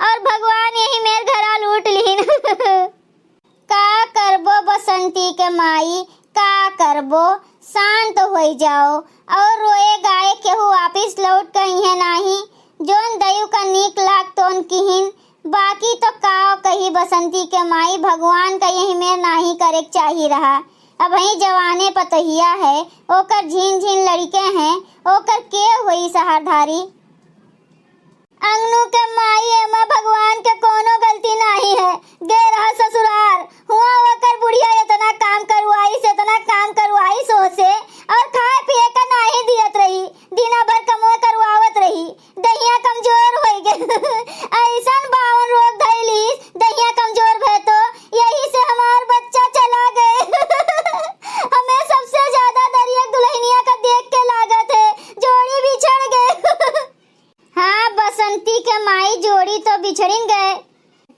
और भगवान यही मेर घरा लूट लीन। का करबो बसंती के माई, का करबो, शांत हो जाओ और रोए गाए केहू वापिस लौट कहीं नहीं। जोन दयु का नीक लाग तोन किहिन, बाकी तो काव कही बसंती के माई, भगवान का यही मेर नहीं करे चाहिए रहा। अब ही जवाने पतहिया है, ओकर झीन झीन लड़के हैं, ओकर के हुई सहारधारी। अंगनू के माई एमा भगवान के कोनो गलती नहीं है, गे रहा ससुरार हुआ वकर बुढ़िया इतना काम करवाई सो से, और खाए पिए का नहीं दियत रही, दिना भर कमो करवावत रही, दहिया कमजोर हो गए। ऐसन बावन रोग धैलीस, दहिया कमजोर भय तो यही से हमार बच्चा चला गए। हमें सबसे ज्यादा दरिया दुल्हनिया का देख के लागत है, जोड़ी बिछड़ गए। हाँ बसंती के माई, जोड़ी तो बिछड़ गए,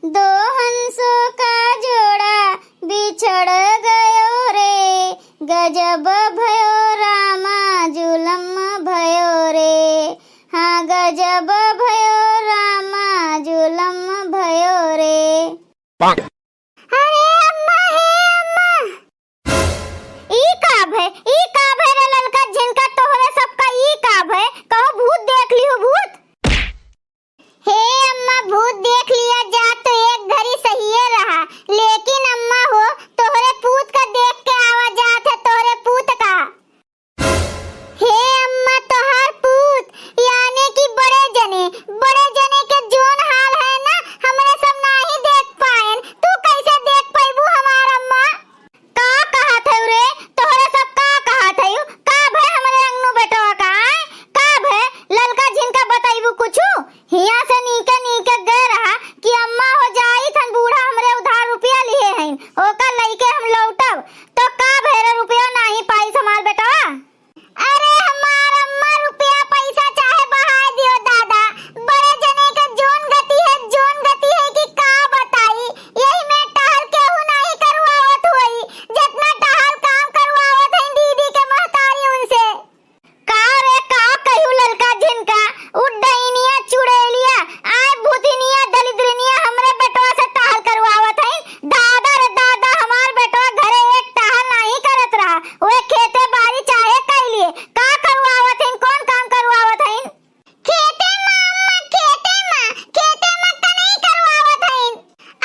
दो हंसों का जोड़ा बिछड़ गयो रे, गजब भयो रामा जुलम भयो रे। हाँ गजब भयो रामा जुलम भयो रे। अरे अम्मा, हे अम्मा, ई काब है रे ललका जिनका तोहरे सबका ई काब है, कहो भूत देख लियो भूत। हे अम्मा भूत देख लिया जा तो एक घड़ी सही रहा, लेकिन अम्मा हो तोहरे पूत का देख के आवाज जात है, तोहरे पूत का। हे अम्मा तोहर पूत यानी कि बड़े जने के जोन हाल है ना, हमरे सब नहीं देख पाएन, तू कैसे देख पाइबू हमार अम्मा। का कहा थे रे तोहरे सब, का कहा थे का भय हमरे अंगनू बेटवा का आए, का भय ललका जिनका बताइबू कुछू। हिया से नीके गए रहा कि अम्मा हो जाई थन बूढ़ा हमरे उधार रुपया लिए हैं, ओकर लइके हम लौटब, तो का भेरे रुपया नहीं पाई हमार बेटा। अरे हमार अम्मा रुपया पैसा चाहे बहा दियो दादा, बड़े जने का जोन गति है कि का बताई, यही में टहल केहू नहीं करवावत हुई, जितना टहल काम करवावत है दीदी के महतारी उनसे। का रे का कहू ललका जिनका, उड्डैनिया चुड़ैलिया आए भूतिनिया दलिद्रनिया हमरे बेटवा से टहल करवावत है। दादा रे दादा, हमार बेटवा घरे एक टहल नहीं करत रहा, ओए खेते बाड़ी चाहे कह लिए, का करवावत है, कौन काम करवावत है। खेते में अम्मा, खेते में का नहीं करवावत है,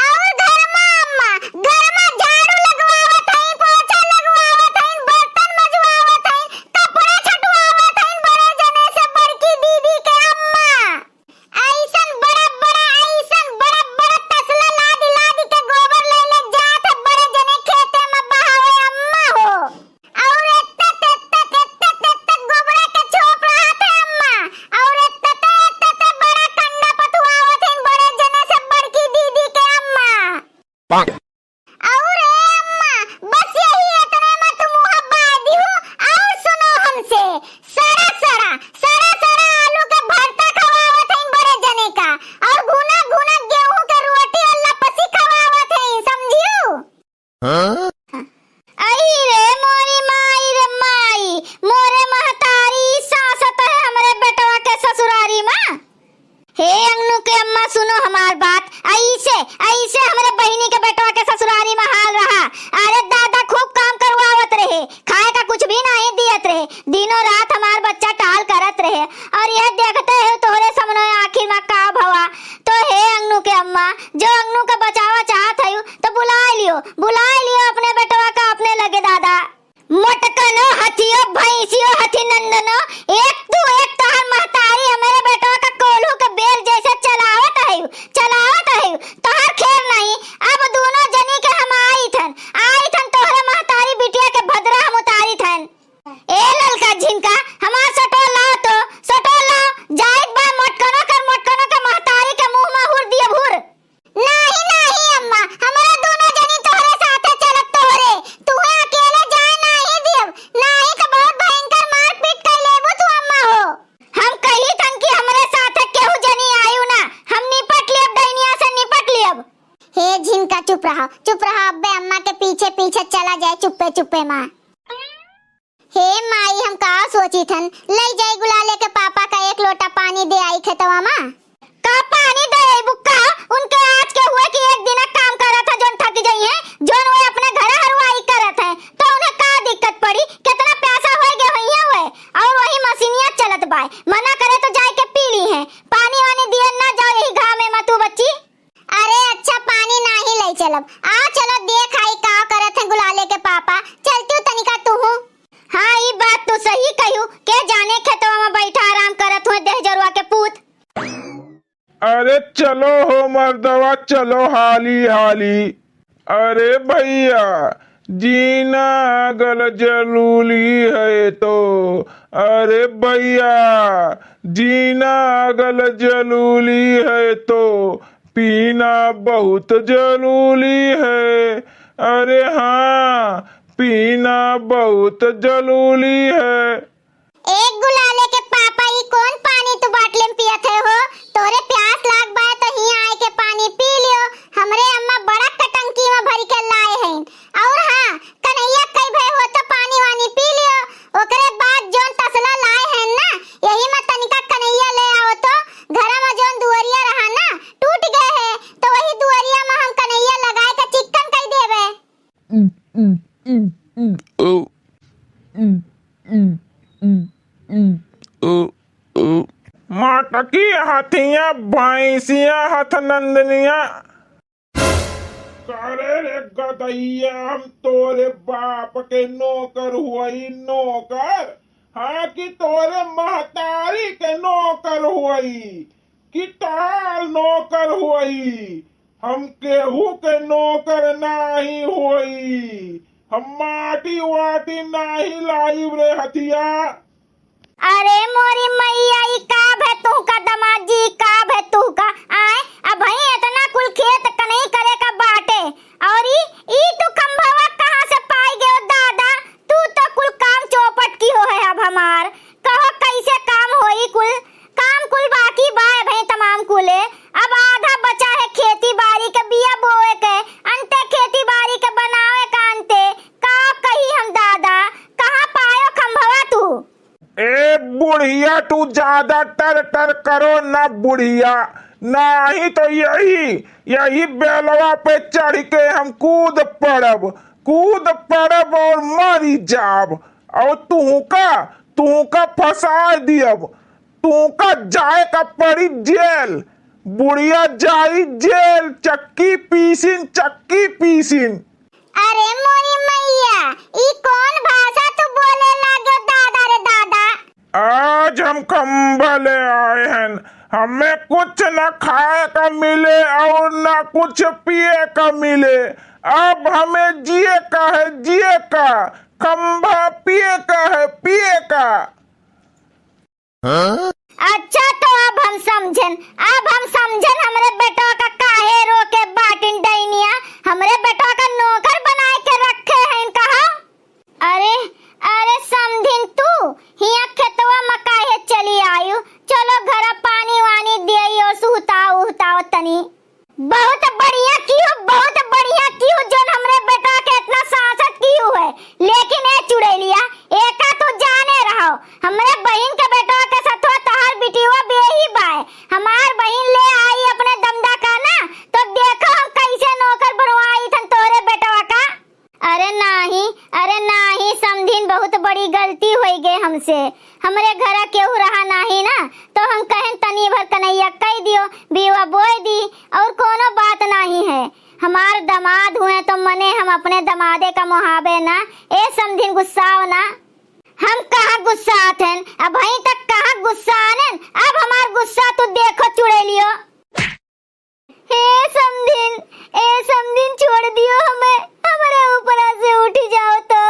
और घर में अम्मा, घर में झाड़ू लगवावत है, पोछा लगवावत है, बर्तन मजवावत है, कपड़ा छटवावत है, बड़े जने से बड़की दीदी के अम्मा। ऐसन बड़ा तसला लाद के गोबर ले जात है बड़े जने खेते में बहावे अम्मा हो, और इतना गोबरा के छोप रहत है अम्मा, और इतना बड़ा कंडा पथुआवत है बड़े जने से बड़की दीदी के अम्मा। और अम्मा बस यही इतने में तुम बादी हो, और सुनो हमसे, सड़ा आलू का भरता खवावत है बड़े जने का, और भुना गेहूं के रोटी और लपसी खवावत है, समझियो। आई रे मोरी माई, मोरे महतारी सासत है हमरे बेटवा के ससुरारी मां। हे अंगनू के अम्मा सुनो हमार बात, ऐसे हमरे बहिनी के बेटवा के ससुरारी में हाल रहा। अरे दादा खूब काम करवावत रहे, खाए का कुछ भी नहीं दियत रहे, दिनों रात हमार बच्चा टाल करत रहे, और यह देखते है तोहरे सामने आखिर में का भवा। तो हे अंगनू के अम्मा, जो अंगनू का बचावा चाहत है तो बुला लियो अपने बेटवा का अपने लगे दादा। मोटकनो हथियो भैंसियो हथी नंदनो, एक तू एक तहर महतारी हमारे बेटवा का कोल्हू के बेल जैसे चलावत है, तोहर खेर नहीं। अब दोनों जनी के हम आई थन तोहरे महतारी बिटिया के भद्रा हम उतारी थन। ए ललका झिनका हमार सटोल लाओ, जाइत बा मोटकनो के महतारी के मुंह में हुर दिए भूर। नहीं अम्मा, हमारा दोनों जनी तोहरे साथे चलत, तू अकेले जाए नहीं दियब, नहीं तो बहुत भयंकर मारपीट कर लेबू तू अम्मा हो। हम कही थन कि हमरे साथे केहू जनी आयु ना, हम निपट लियब, दैनिया से निपट लियब। हे झिनका चुप रहा, अब्बे अम्मा के पीछे चला जाए चुप्पे मां। हे माई हम का सोची थन, ले जाई गुलाले के पापा का एक लोटा पानी दे आई खेतवा मां। का पानी दे बुक्का चलब। आ चलो देख आई का करत है गुलाले के पापा। चलती हूँ तनिका तू हूँ। हाँ ये बात तो सही कहियो के जाने खेतवा में बैठा आराम करत हुए देह जरुआ के पूत। अरे चलो हो मर्दवा, चलो हाली हाली। अरे भैया जीना अगर जरूरी है तो, अरे भैया जीना अगर जरूरी है तो पीना बहुत जरूरी है। अरे हाँ पीना बहुत जरूरी है। एक गुलाले के पापा ये कौन पानी तू बाटले में पियत है हो? तोरे प्यास लाग बा तो ही आए के पानी पी लियो। हमरे अम्मा बड़ा कटंकी में भर के लाए हैं। और हाँ कन्हैया कई भय हो तो पानी वानी पी लियो। ओकरे बाद जोन तसला लाए हैं ना यही में तनिका कन्हैया ले आओ तो घर में जोन दुवरिया रहा ना टूट गए है तो वही दुवरिया में हम कन्हैया लगाए के चिकन कई देवे। माटकी हाथियां भैंसियां हथनंदनिया। करे रे गदैया हम तोरे बाप के नौकर हुई नौकर। हाँ कि तोरे महतारी के नौकर हुई कि तार नौकर हुई। हम केहू के नौकर नाही हुई। हम माटी वाटी नाही लाई रे हथिया। अरे मोरी मैया ई का भे तू का दमाजी का भे तू का आए अब भाई इतना कुल खेत कहीं करे का बाटे। और ई तू खंभवा कहां से पाई गयो दादा? तू तो कुल काम चौपट की हो है। अब हमार कहो कैसे काम होई? काम कुल बाकी बाय भाई तमाम कुले। अब आधा बचा है खेती बाड़ी के बिया बोए के अंते खेती बाड़ी के बनावे का अंते का कही हम दादा कहां पायो खंभवा तू? ए बुढ़िया तू ज्यादा टर टर करो ना बुढ़िया। नहीं तो यही बेलवा पे चढ़ के हम कूद पड़ब और मरी जाब। और तू का फंसा दियब। तू का जाए का पड़ी जेल। बुढ़िया जाई जेल चक्की पीसिन। अरे मोरी मैया ई कौन भाषा तू बोले लागो दादा रे दादा? आज हम खंभा ले आए हैं। हमें कुछ न खाए का मिले और न कुछ पिए का मिले। अब हमें जिए का खंभा पिए का। हाँ? अच्छा तो अब हम समझन हमरे बेटा का काहे रोके बाटिन डैनिया हमरे बेटा का नौकर बनाए के रखे हैं कहा? अरे समझिन तू हिया खेतवा में काहे चली आयु? चलो घर पानी वानी दियई और सुहताओ तनी। बहुत बढ़िया कियो जोन हमरे बेटा के इतना सांसत कियो है। लेकिन ए चुड़ैलिया एका तो जाने रहो हमरे बहन के बेटा के सथवा तहार बिटिवा बेही बाय। हमार बहन ले आई अपने दमदा का ना तो देखो हम कैसे नौकर बनवाई थन तोरे बेटवा का। अरे नाही समझिन बहुत बड़ी गलती होई गए हमसे। हमरे घर केहू रहा नाही ना तो हम कहें तनी भर कन्हैया कह दियो बीवा बोए दी और कोनो बात नहीं है। हमार दामाद हुए तो मने हम अपने दमादे का मुहाबे ना। ए समझिन गुस्साओ ना। हम कहाँ गुस्सा आथन अब वहीं तक कहाँ गुस्सा आनन। अब हमार गुस्सा तू देखो चुड़ैलियो। ए समझिन छोड़ दियो हमें। हमारे ऊपर से उठ जाओ तो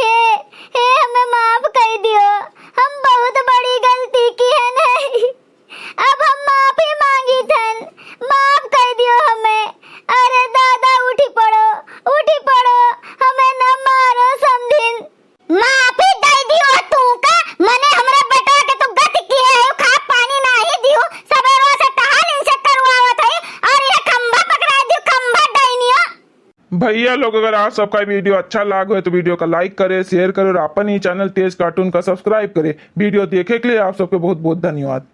हे हमें माफ कर दियो। हम बहुत बड़ी गलती की है नहीं। अब हम माफी मांगी थन माफ कर दियो हमें। अरे दादा उठी पड़ो हमें न मारो समझिन। माफी दे दियो तू का मने हमरे बेटा के तो गति किए है खा पानी नहीं दियो सबेरो से टहल इनसे करवावत है और ये खंभा पकड़ा दियो खंभा डाइनियो। भैया लोग अगर आप सबका वीडियो अच्छा लगा तो वीडियो का लाइक करें, शेयर करें और अपन ही चैनल तेज कार्टून का सब्सक्राइब करें। वीडियो देखे के लिए आप सबके बहुत बहुत धन्यवाद।